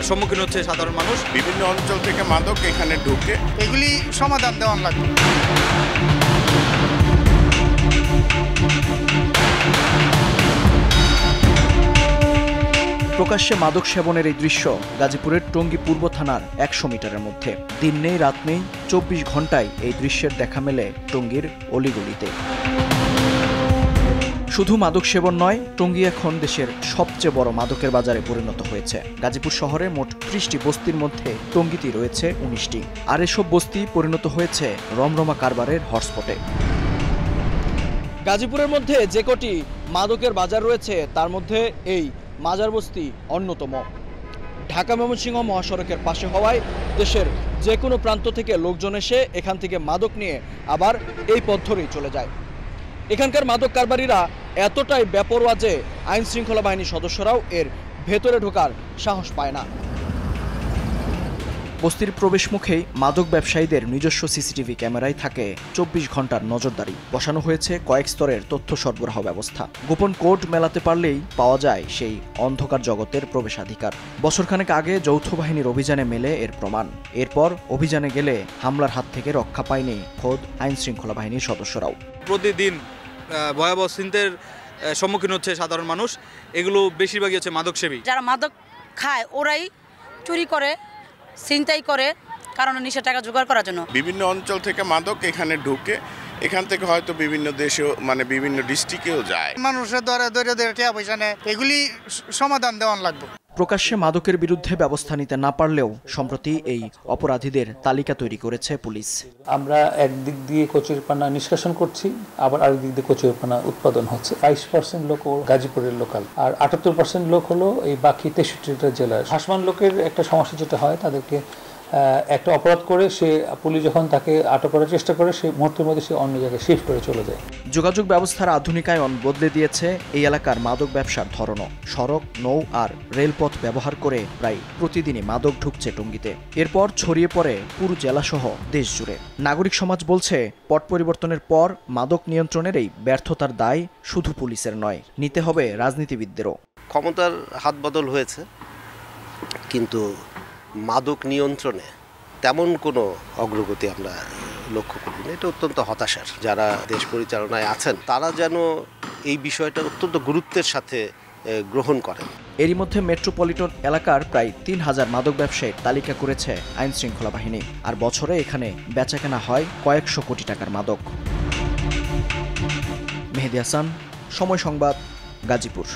সম্মুখীন হচ্ছে সাধারণ মানুষ। বিভিন্ন অঞ্চল থেকে মাদক এখানে ঢুকে, এগুলি সমাধান দেওয়া লাগবে। প্রকাশ্যে মাদক সেবনের এই দৃশ্য গাজীপুরের টঙ্গী পূর্ব থানার ১০০ মিটারের মধ্যে। দিন নেই রাত নেই, ২৪ ঘন্টায় এই দৃশ্যের দেখা মেলে টঙ্গীর অলিগলিতে। শুধু মাদক সেবন নয়, টঙ্গী এখন দেশের সবচেয়ে বড় মাদকের বাজারে পরিণত হয়েছে। গাজীপুর শহরে মোট ৩০টি বস্তির মধ্যে টঙ্গীতে রয়েছে ১৯টি। আর এসব বস্তি পরিণত হয়েছে রমরমা কারবারের হটস্পটে। গাজীপুরের মধ্যে যে কটি মাদকের বাজার রয়েছে তার মধ্যে এই মাজার বস্তি অন্যতম। ঢাকা ময়মনসিংহ মহাসড়কের পাশে হওয়ায় দেশের যে কোনো প্রান্ত থেকে লোকজন এসে এখান থেকে মাদক নিয়ে আবার এই পথ ধরেই চলে যায়। এখানকার মাদক কারবারিরা এতটাই বেপরোয়া যে আইন শৃঙ্খলা বাহিনীর সদস্যরাও এর ভেতরে ঢোকার সাহস পায় না। বস্তির প্রবেশ মুখেই মাদক ব্যবসায়ীদের নিজস্ব সিসিটিভি ক্যামেরায় থাকে ২৪ ঘন্টার নজরদারি। বসানো হয়েছে কয়েক স্তরের তথ্য সরবরাহ ব্যবস্থা। গোপন কোড মেলাতে পারলেই পাওয়া যায় সেই অন্ধকার জগতের প্রবেশাধিকার। বছরখানেক আগে যৌথ বাহিনীর অভিযানে মেলে এর প্রমাণ। এরপর অভিযানে গেলে হামলার হাত থেকে রক্ষা পায়নি খোদ আইন শৃঙ্খলা বাহিনীর সদস্যরাও। প্রতিদিন ভয়াবহ চিন্তার সম্মুখীন হচ্ছে সাধারণ মানুষ। এগুলো বেশিরভাগই হচ্ছে মাদক সেবী। যারা মাদক খায় ওরাই চুরি করে, ছিনতাই করে, কারণ নিশা টাকা জোগাড় করার জন্য। বিভিন্ন অঞ্চল থেকে মাদক এখানে ঢুকে, এখান থেকে হয়তো বিভিন্ন দেশেও বিভিন্ন ডিস্ট্রিক্টেও যায়। মানুষের ধরে টাকা পয়সা নেয়, এগুলি সমাধান দেওয়া লাগবে। প্রকাশ্যে মাদকের বিরুদ্ধে ব্যবস্থা নিতে না পারলেও সম্প্রতি এই অপরাধীদের তালিকা তৈরি করেছে পুলিশ। আমরা একদিক দিয়ে কচুরিপানা নিষ্কাশন করছি, আবার আরেক দিক দিয়ে কচুরিপানা উৎপাদন হচ্ছে। ২২% লোক গাজীপুরের লোকাল, আর ৭৮% লোক হলো এই বাকি ৬৩টা জেলার। ভাসমান লোকের একটা সমস্যা যেটা হয়, তাদেরকে একটা অপরাধ করে সে পুলিশ যখন তাকে আটক করার চেষ্টা করে, সেই মুহূর্তের মধ্যে সে অন্য জায়গায় শিফট করে চলে যায়। যোগাযোগ ব্যবস্থার আধুনিকায়ন বদলে দিয়েছে এই এলাকার মাদক ব্যবসার ধরনও। সড়ক, নৌ আর রেলপথ ব্যবহার করে প্রায় প্রতিদিনই মাদক ঢুকছে টঙ্গীতে। এরপর ছড়িয়ে পড়ে পুরো জেলাসহ দেশ জুড়ে। নাগরিক সমাজ বলছে, পট পরিবর্তনের পর মাদক নিয়ন্ত্রণের এই ব্যর্থতার দায় শুধু পুলিশের নয়, নিতে হবে রাজনীতিবিদদেরও। ক্ষমতার হাত বদল হয়েছে, কিন্তু মাদক নিয়ন্ত্রণে তেমন কোনো অগ্রগতি আমরা লক্ষ্য করি না। এটা অত্যন্ত হতাশার। যারা দেশ পরিচালনায় আছেন তারা যেন এই বিষয়টা অত্যন্ত গুরুত্বের সাথে গ্রহণ করেন। এরই মধ্যে মেট্রোপলিটন এলাকার প্রায় ৩,০০০ মাদক ব্যবসায়ীর তালিকা করেছে আইন শৃঙ্খলা বাহিনী। আর বছরে এখানে বেচাকেনা হয় কয়েকশো কোটি টাকার মাদক। মেহেদী হাসান, সময় সংবাদ, গাজীপুর।